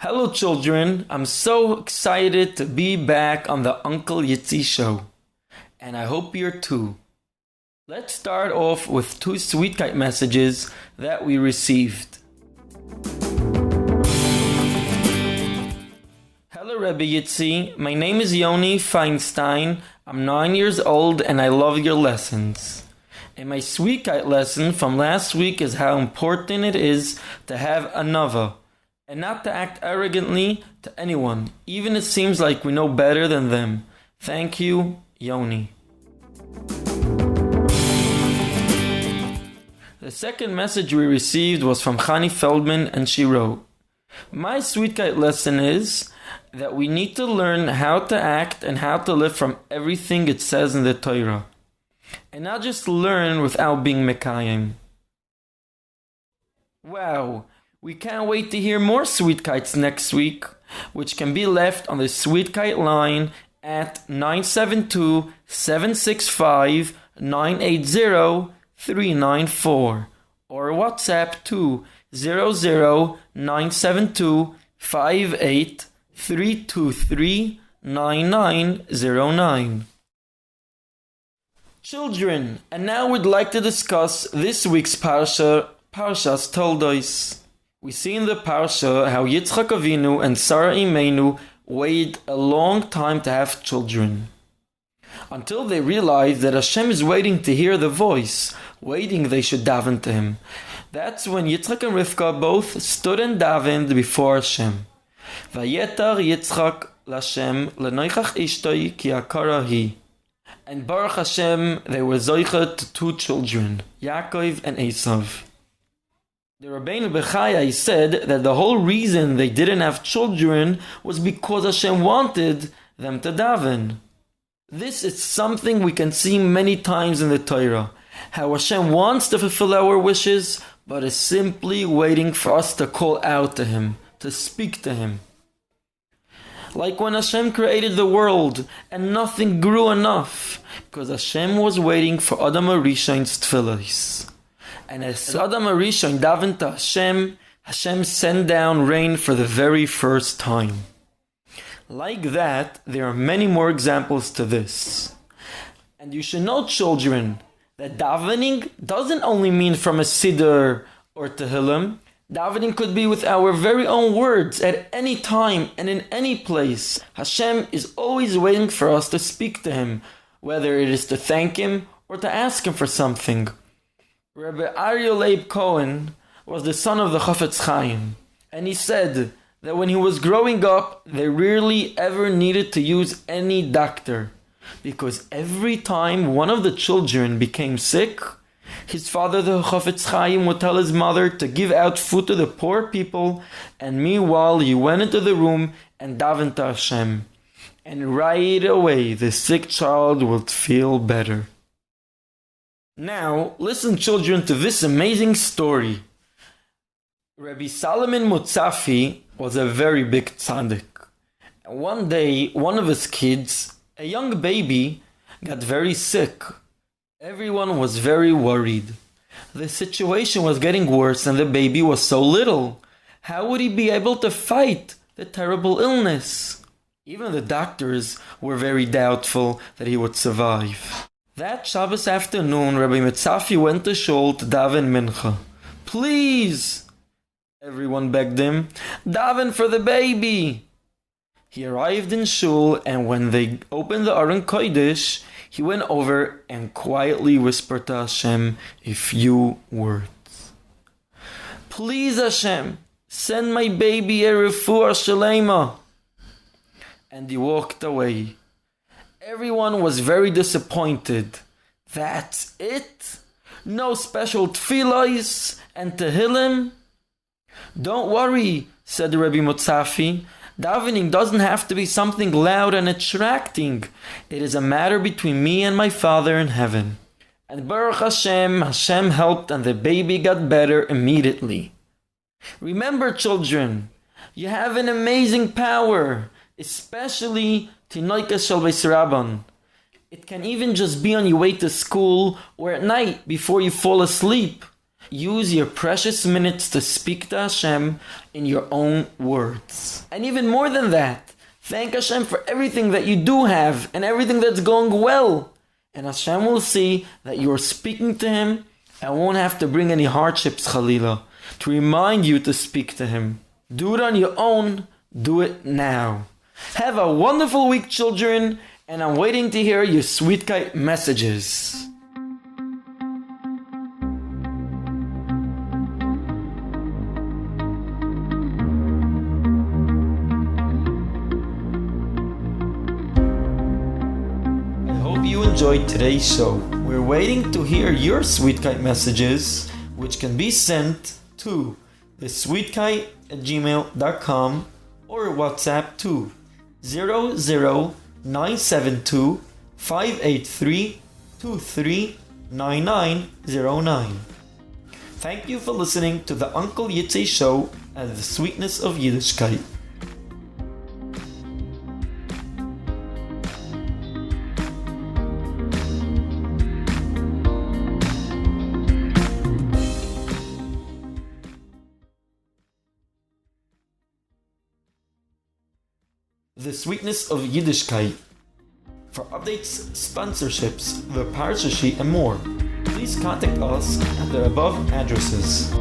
Hello children, I'm so excited to be back on the Uncle Yitzy show. And I hope you're too. Let's start off with two Yiddishkeit messages that we received. Hello Rebbe Yitzy, my name is Yoni Feinstein, I'm 9 years old and I love your lessons. And my Yiddishkeit lesson from last week is how important it is to have a nava. And not to act arrogantly to anyone, even it seems like we know better than them. Thank you, Yoni. The second message we received was from Chani Feldman, and she wrote, my Yiddishkeit lesson is that we need to learn how to act and how to live from everything it says in the Torah. And not just learn without being mekayim. Wow! We can't wait to hear more Yiddishkeits next week, which can be left on the Yiddishkeit line at 972-765-980-394 or WhatsApp to 0097258-323-9909. Children, and now we'd like to discuss this week's Parshas Toldos. We see in the Parsha how Yitzchak Avinu and Sarah Imenu waited a long time to have children. Until they realized that Hashem is waiting to hear the voice, waiting they should daven to him. That's when Yitzchak and Rivka both stood and davened before Hashem. Vayetar Yitzchak l'Hashem l'noichach ishtoi ki akara hi. And Baruch Hashem, they were zoichet to two children, Yaakov and Esav. The Rabbeinu Chayei said that the whole reason they didn't have children was because Hashem wanted them to daven. This is something we can see many times in the Torah, how Hashem wants to fulfill our wishes, but is simply waiting for us to call out to Him, to speak to Him. Like when Hashem created the world and nothing grew enough, because Hashem was waiting for Adam HaRishon's tefillos. And as Adam HaRishon davened to Hashem, Hashem sent down rain for the very first time. Like that, there are many more examples to this. And you should know, children, that davening doesn't only mean from a siddur or tehillim. Davening could be with our very own words at any time and in any place. Hashem is always waiting for us to speak to Him, whether it is to thank Him or to ask Him for something. Rabbi Aryeh Leib Cohen was the son of the Chafetz Chaim, and he said that when he was growing up, they rarely ever needed to use any doctor, because every time one of the children became sick, his father, the Chafetz Chaim, would tell his mother to give out food to the poor people, and meanwhile he went into the room and davened to Hashem. And right away the sick child would feel better. Now, listen children to this amazing story. Rabbi Solomon Mutzafi was a very big tzaddik. One day, one of his kids, a young baby, got very sick. Everyone was very worried. The situation was getting worse and the baby was so little. How would he be able to fight the terrible illness? Even the doctors were very doubtful that he would survive. That Shabbos afternoon, Rabbi Mutzafi went to shul to daven mincha. Please, everyone begged him, daven for the baby. He arrived in shul, and when they opened the Aron Kodesh, he went over and quietly whispered to Hashem a few words. Please, Hashem, send my baby a refuah shalema. And he walked away. Everyone was very disappointed. That's it? No special tefillos and tehillim? Don't worry, said Rabbi Mutzafi. Davening doesn't have to be something loud and attracting. It is a matter between me and my Father in heaven. And Baruch Hashem, Hashem helped and the baby got better immediately. Remember, children, you have an amazing power, especially Tinoikas Shel Beis Rabban. It can even just be on your way to school or at night before you fall asleep. use your precious minutes to speak to Hashem in your own words. And even more than that, thank Hashem for everything that you do have and everything that's going well. And Hashem will see that you're speaking to Him and won't have to bring any hardships, Chalila, to remind you to speak to Him. Do it on your own. Do it now. Have a wonderful week, children, and I'm waiting to hear your Yiddishkeit messages. I hope you enjoyed today's show. We're waiting to hear your Yiddishkeit messages, which can be sent to thesweetkeit@gmail.com or WhatsApp to 00972 583 239909. Thank you for listening to the Uncle Yitzy Show at the Sweetness of Yiddishkeit. The Sweetness of Yiddishkeit. For updates, sponsorships, the Parsha sheet, and more, please contact us at the above addresses.